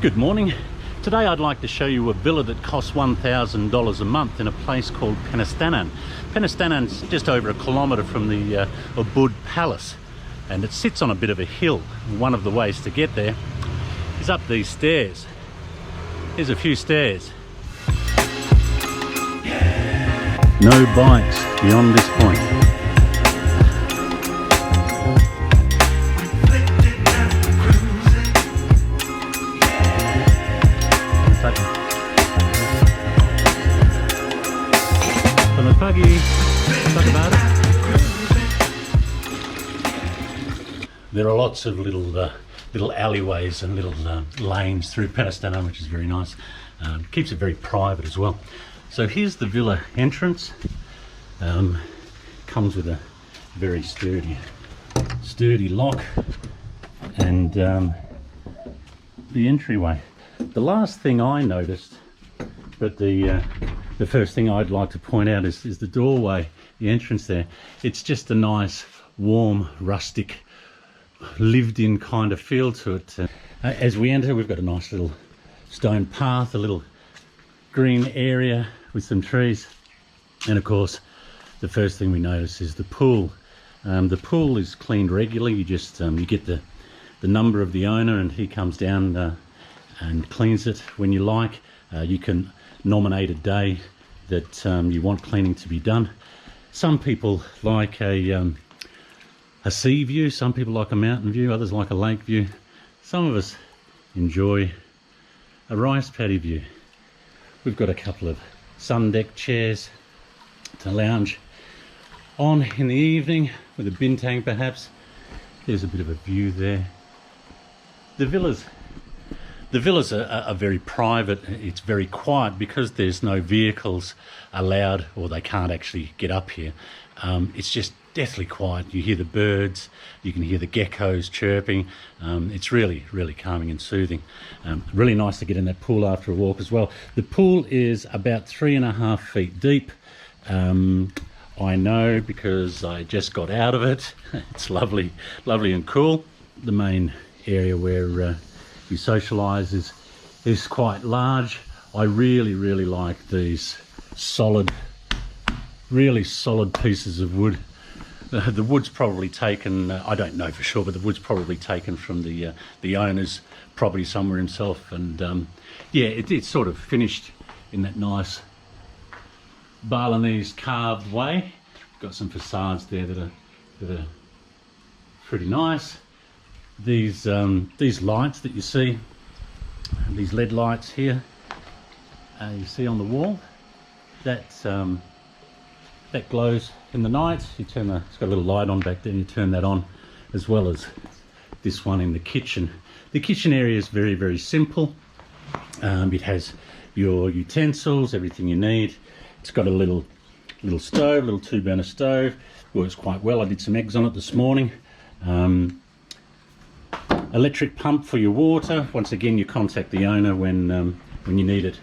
Good morning. Today I'd like to show you a villa that costs $1,000 a month in a place called Penestanan. Penestanan's just over a kilometre from the Ubud Palace, and it sits on a bit of a hill. One of the ways to get there is up these stairs. Here's a few stairs. No bikes beyond this point. There are lots of little alleyways and little lanes through Penestanan, which is very nice. Keeps it very private as well. So here's the villa entrance. Comes with a very sturdy lock, and the entryway. The last thing I noticed, but the first thing I'd like to point out is the doorway, the entrance there. It's just a nice, warm, rustic, lived-in kind of feel to it. As we enter, we've got a nice little stone path, a little green area with some trees, and of course, the first thing we notice is the pool. The pool is cleaned regularly. You just you get the number of the owner, and he comes down and cleans it when you like. You can nominate a day that you want cleaning to be done. Some people like a sea view, some people like a mountain view, others like a lake view. Some of us enjoy a rice paddy view. We've got a couple of sun deck chairs to lounge on in the evening with a bintang perhaps. There's a bit of a view there. The villas are very private. It's very quiet because there's no vehicles allowed, or they can't actually get up here. It's just deathly quiet. You hear the birds, you can hear the geckos chirping. It's really, really calming and soothing. Really nice to get in that pool after a walk as well. The pool is about 3.5 feet deep. I know because I just got out of it. It's lovely and cool. The main area where you socialise is quite large. I really like these really solid pieces of wood. The wood's probably taken, I don't know for sure, but the wood's probably taken from the owner's property somewhere himself, and yeah, it's sort of finished in that nice Balinese carved way. Got some facades there that are pretty nice. These lights that you see, these LED lights here, you see on the wall, that glows in the night. You turn it's got a little light on back there, and you turn that on, as well as this one in the kitchen. The kitchen area is very simple. It has your utensils, everything you need. It's got a little stove, little 2-burner stove. Works quite well. I did some eggs on it this morning. Electric pump for your water. Once again, you contact the owner when you need it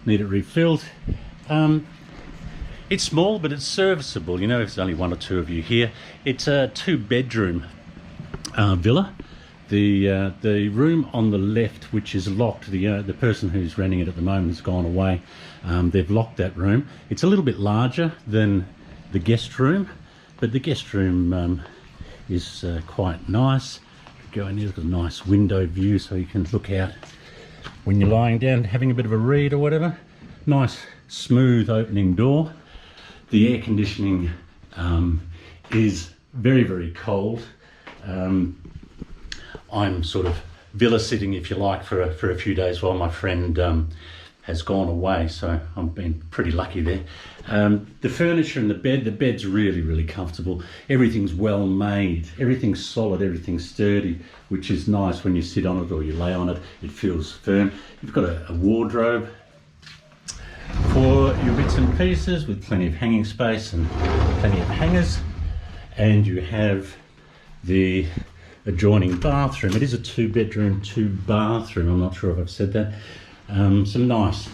refilled. It's small, but it's serviceable. You know, if there's only one or two of you here. It's a 2-bedroom villa. The room on the left, which is locked, the person who's renting it at the moment has gone away. They've locked that room. It's a little bit larger than the guest room, but the guest room is quite nice. Go in here, it's got a nice window view, so you can look out when you're lying down having a bit of a read or whatever. Nice smooth opening door. The air conditioning is very cold. I'm sort of villa sitting, if you like, for a few days while my friend has gone away, so I've been pretty lucky there. The furniture and the bed's really comfortable. Everything's well made, everything's solid, everything's sturdy, which is nice. When you sit on it or you lay on it, it feels firm. You've got a wardrobe for your bits and pieces with plenty of hanging space and plenty of hangers, and you have the adjoining bathroom. It is a 2-bedroom, 2-bathroom. I'm not sure if I've said that. Some nice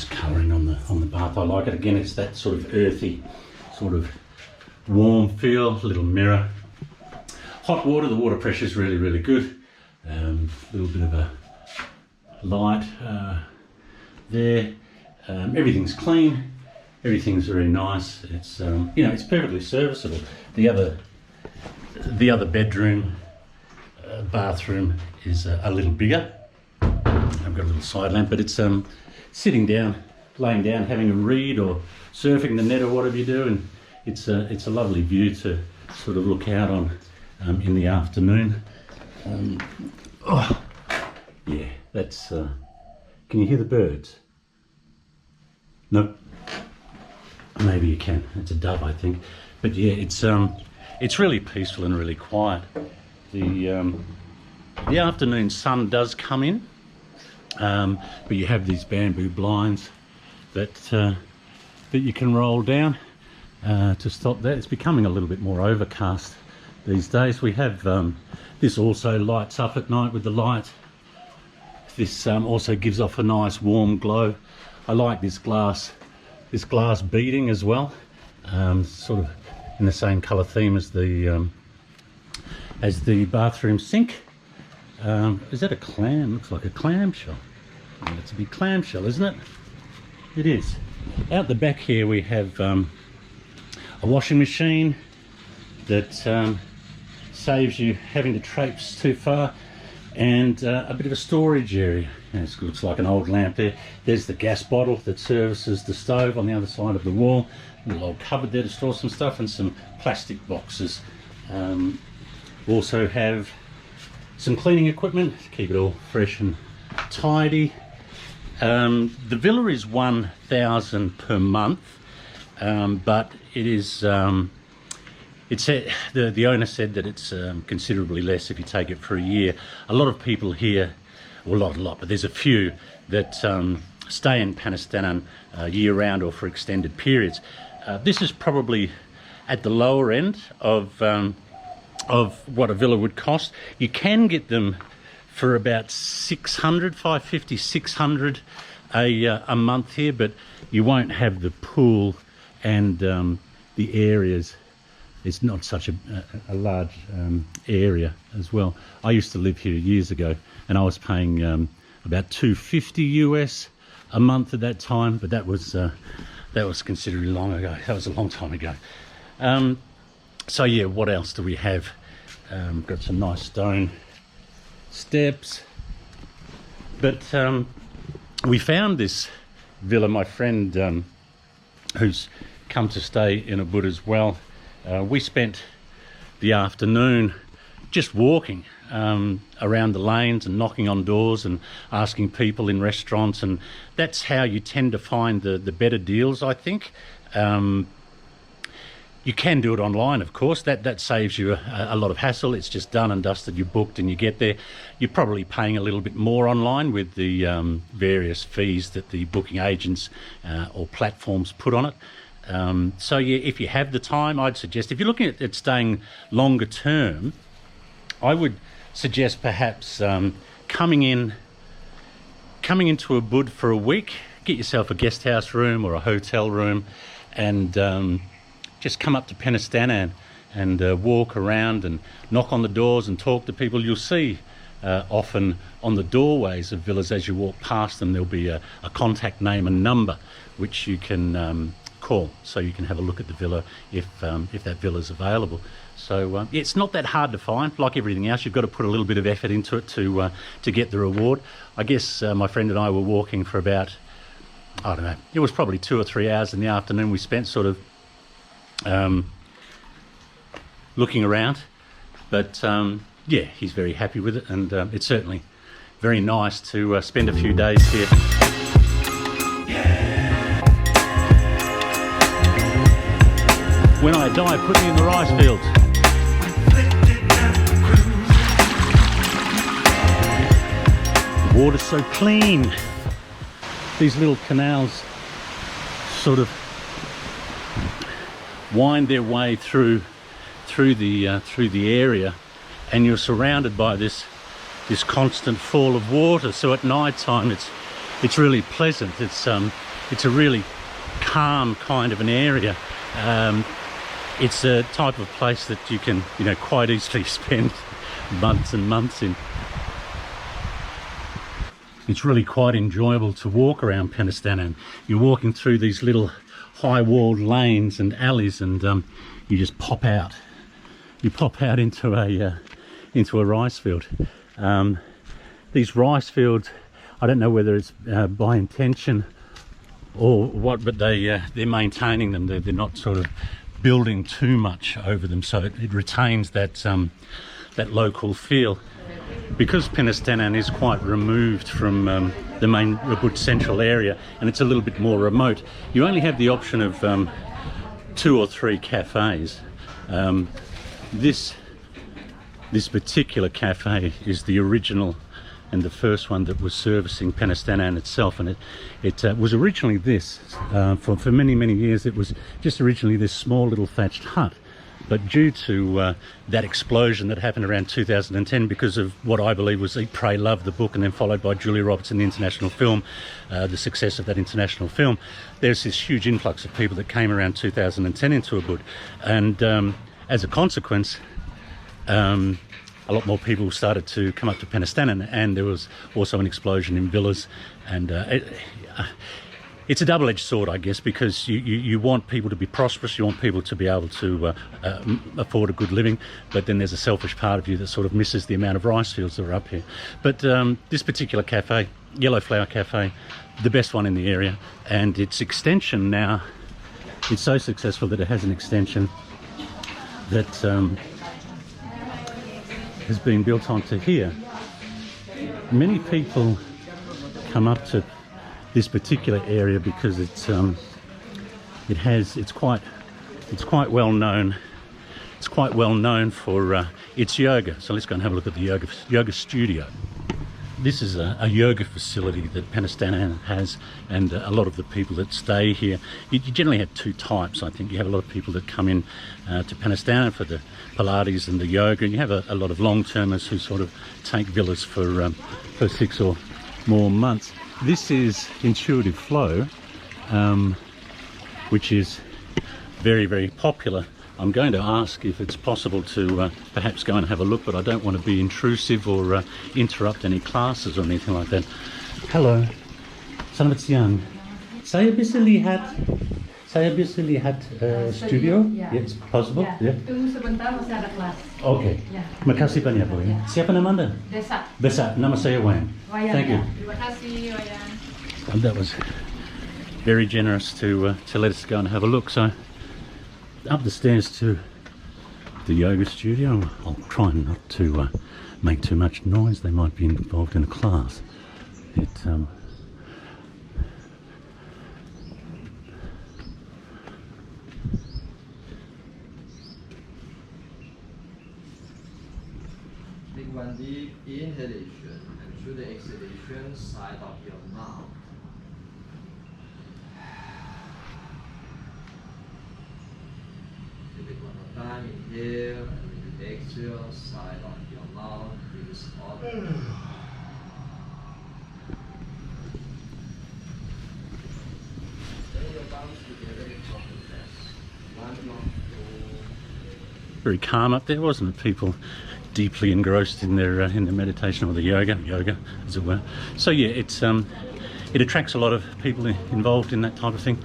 colouring on the bath. I like it. Again, it's that sort of earthy, sort of warm feel. Little mirror. Hot water. The water pressure is really good. A little bit of a light there. Everything's clean. Everything's very nice. It's you know, it's perfectly serviceable. The other bedroom, bathroom is a little bigger. I've got a little side lamp, but it's sitting down, laying down, having a read or surfing the net or whatever you do, and it's a lovely view to sort of look out on in the afternoon. Oh, yeah, that's. Can you hear the birds? No. Maybe you can. It's a dove, I think. But yeah, it's really peaceful and really quiet. The afternoon sun does come in, but you have these bamboo blinds that you can roll down to stop that. It's becoming a little bit more overcast these days. We have this also lights up at night with the light. This also gives off a nice warm glow. I like this glass beading as well, sort of in the same colour theme as the bathroom sink. Is that a clam? Looks like a clamshell. It's a big clamshell, isn't it? It is. Out the back here we have a washing machine that saves you having to traipse too far, and a bit of a storage area. And it looks like an old lamp there. There's the gas bottle that services the stove on the other side of the wall. A little old cupboard there to store some stuff, and some plastic boxes. Also have some cleaning equipment to keep it all fresh and tidy. The villa is 1,000 per month, but it is the owner said that it's considerably less if you take it for a year. A lot of people here, well, not a lot, but there's a few that stay in Penestanan year round or for extended periods. This is probably at the lower end of what a villa would cost. You can get them for about 600, 550, 600 a month here, but you won't have the pool and the areas. It's not such a large area as well. I used to live here years ago, and I was paying about $250 US a month at that time, but that was considerably long ago. That was a long time ago. So yeah, what else do we have? Got some nice stone steps, but we found this villa. My friend who's come to stay in Ubud as well, we spent the afternoon just walking around the lanes and knocking on doors and asking people in restaurants, and that's how you tend to find the better deals, I think. You can do it online, of course. That saves you a lot of hassle. It's just done and dusted. You're booked and you get there. You're probably paying a little bit more online with the various fees that the booking agents or platforms put on it. So yeah, if you have the time, I'd suggest, if you're looking at staying longer term, I would suggest perhaps coming into Ubud for a week. Get yourself a guest house room or a hotel room, and just come up to Penestanan and walk around and knock on the doors and talk to people. You'll see often on the doorways of villas, as you walk past them, there'll be a contact name and number which you can call, so you can have a look at the villa if that villa is available. So it's not that hard to find. Like everything else, you've got to put a little bit of effort into it to get the reward. I guess my friend and I were walking for about, I don't know, it was probably 2 or 3 hours in the afternoon we spent sort of looking around, but yeah, he's very happy with it, and it's certainly very nice to spend a few days here. When I die, put me in the rice fields. The water's so clean. These little canals sort of wind their way through the area, and you're surrounded by this constant fall of water. So at night time, it's really pleasant. It's a really calm kind of an area. It's a type of place that you can, quite easily spend months and months in. it's really quite enjoyable to walk around Penestanan. You're walking through these little high-walled lanes and alleys, and you just pop out. You pop out into a rice field. These rice fields, I don't know whether it's by intention or what, but they're maintaining them. They're not sort of building too much over them, so it retains that that local feel. Because Penestanan is quite removed from the main Ubud central area, and it's a little bit more remote, you only have the option of 2 or 3 cafes. This particular cafe is the original and the first one that was servicing Penestanan itself, and it was originally this. For many years it was just originally this small little thatched hut, but due to that explosion that happened around 2010 because of what I believe was Eat, Pray, Love, the book, and then followed by Julia Roberts and the international film, the success of that international film, there's this huge influx of people that came around 2010 into Ubud, and as a consequence, a lot more people started to come up to Penestanan, and there was also an explosion in villas, and it's a double-edged sword, I guess, because you want people to be prosperous, you want people to be able to afford a good living, but then there's a selfish part of you that sort of misses the amount of rice fields that are up here. But this particular cafe, Yellow Flower Cafe, the best one in the area, and its extension now, it's so successful that it has an extension that has been built onto here. Many people come up to this particular area because it's quite well known. It's quite well known for its yoga. So let's go and have a look at the yoga studio. This is a yoga facility that Penestanan has, and a lot of the people that stay here, you generally have 2 types. I think you have a lot of people that come in to Penestanan for the Pilates and the yoga, and you have a lot of long-termers who sort of take villas for 6 or more months. This is Intuitive Flow, which is very popular. I'm going to ask if it's possible to perhaps go and have a look, but I don't want to be intrusive or interrupt any classes or anything like that. Hello, selamat siang. Saya bisa lihat studio? Ya. It's possible? Ya. Yeah. Tunggu sebentar, masih ada kelas. Okay. Ya. Makasih banyak, Bu. Siapa nama Anda? Desa. Besa, nama saya Wayne. Wayan, Thank you. ya. Terima kasih, Wayan. And that was very generous to let us go and have a look. So up the stairs to the yoga studio. I'll try not to make too much noise. They might be involved in a class. Take one deep inhalation, and through the exhalation, side of your mouth. Take it one more time. Inhale, and when you exhale, side of your mouth. Release all. Bring your palms together in front of the chest. One more. Very calm up there, wasn't it? People deeply engrossed in their meditation or the yoga as it were. So yeah, it attracts a lot of people involved in that type of thing.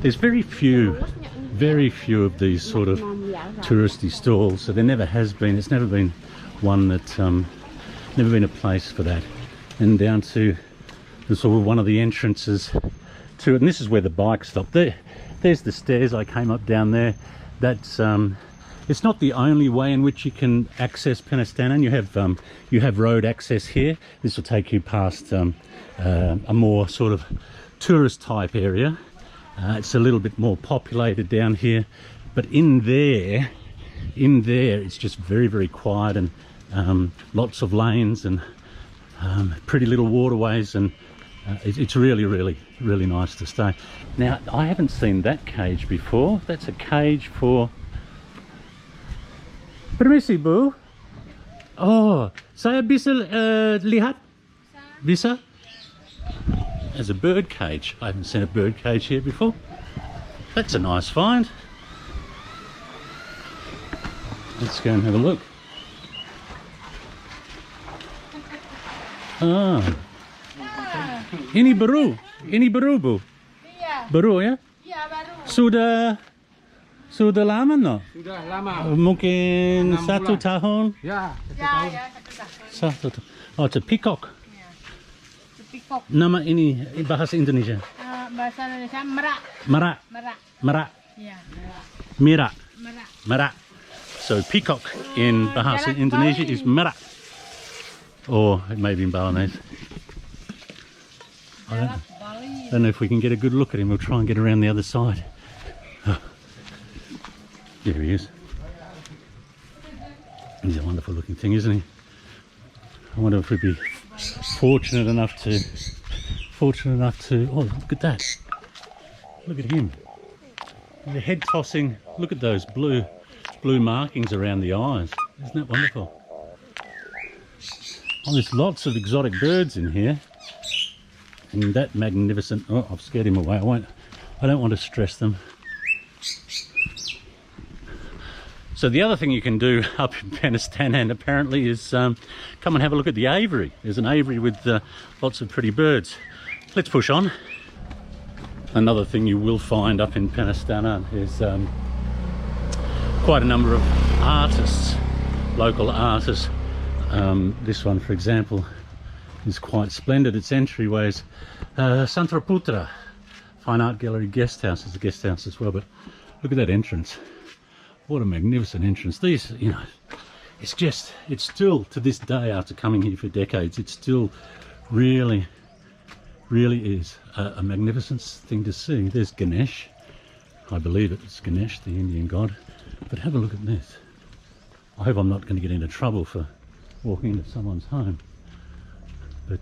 There's very few of these sort of touristy stalls, so there never has been. It's never been one that never been a place for that. And down to the sort of one of the entrances to it, and this is where the bike stopped. There's the stairs I came up down there. That's it's not the only way in which you can access Penestanan. You have road access here. This will take you past a more sort of tourist type area. It's a little bit more populated down here, but in there it's just very quiet, and lots of lanes and pretty little waterways, and it's really nice to stay. Now, I haven't seen that cage before. That's a cage for... Permisi, Bu. Oh, saya bisa lihat? Bisa? As a bird cage. I haven't seen a bird cage here before. That's a nice find. Let's go and have a look. Ah, Ini baru bu. Iya, Baru ya? iya baru. Sudah lama no? Sudah lama. Mungkin 6 1 bulan. tahun. Ya, Ya, satu tahun. Oh, it's a peacock. Pikok. Nama ini bahasa Indonesia. Bahasa Indonesia merak. Merak. Merak. Merak. Iya. Merak. Merak. Merak. So peacock in bahasa Indonesia is merak. Or it may be in Balinese. I don't know if we can get a good look at him. We'll try and get around the other side. Oh. There he is. He's a wonderful looking thing, isn't he? I wonder if we'd be fortunate enough to oh, look at that. Look at him. The head tossing. Look at those blue markings around the eyes. Isn't that wonderful? Oh, there's lots of exotic birds in here. And that magnificent, oh, I've scared him away. I don't want to stress them. So the other thing you can do up in Penestanan apparently is come and have a look at the aviary. There's an aviary with lots of pretty birds. Let's push on. Another thing you will find up in Penestanan is quite a number of artists, local artists. This one, for example, is quite splendid. Its entryways. Santraputra Fine Art Gallery guest house is a guest house as well, but look at that entrance. What a magnificent entrance. These, you know, it's still to this day, after coming here for decades, it still really is a magnificent thing to see. There's Ganesh. I believe it's Ganesh, the Indian god. But have a look at this. I hope I'm not going to get into trouble for walking into someone's home. But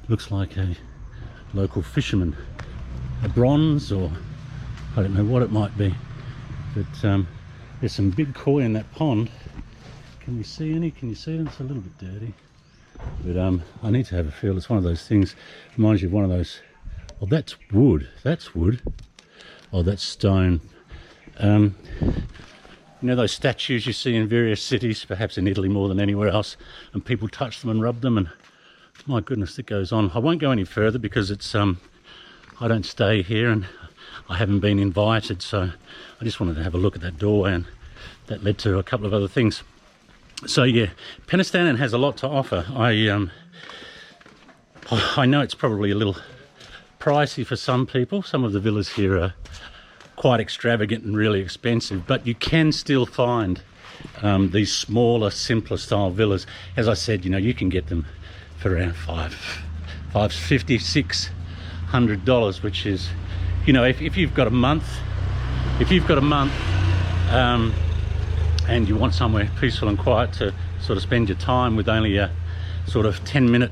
looks like a local fisherman. A bronze, or I don't know what it might be. But there's some big koi in that pond. Can we see any? Can you see them? It's a little bit dirty. But I need to have a feel. It's one of those things. Reminds you of one of those. Oh, that's wood. That's wood. Oh, that's stone. You know those statues you see in various cities, perhaps in Italy more than anywhere else, and people touch them and rub them, and my goodness, it goes on. I won't go any further because it's I don't stay here and I haven't been invited, so I just wanted to have a look at that doorway, and that led to a couple of other things. So yeah, Penestanan has a lot to offer. I know it's probably a little pricey for some people. Some of the villas here are quite extravagant and really expensive, but you can still find these smaller, simpler style villas. As I said, you know, you can get them for around $550, $600, which is, you know, if you've got a month, and you want somewhere peaceful and quiet to sort of spend your time with, only a sort of 10-minute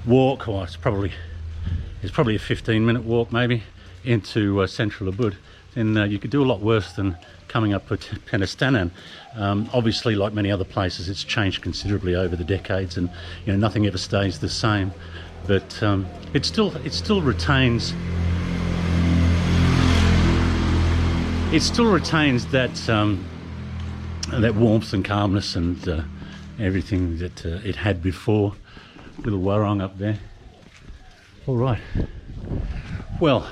walk, or it's probably a 15-minute walk maybe, into central Ubud, then you could do a lot worse than coming up with Penestanan. Obviously, like many other places, it's changed considerably over the decades, and you know, nothing ever stays the same. But it still retains that warmth and calmness and everything that it had before. Little warong up there. All right. Well,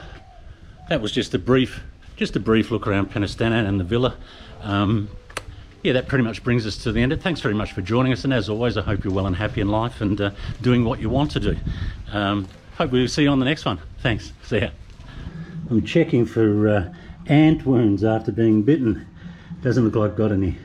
that was just a brief look around Penestanan and the villa. Yeah, that pretty much brings us to the end. Thanks very much for joining us, and as always, I hope you're well and happy in life and doing what you want to do. Hope we'll see you on the next one. Thanks. See ya. I'm checking for ant wounds after being bitten. Doesn't look like I've got any.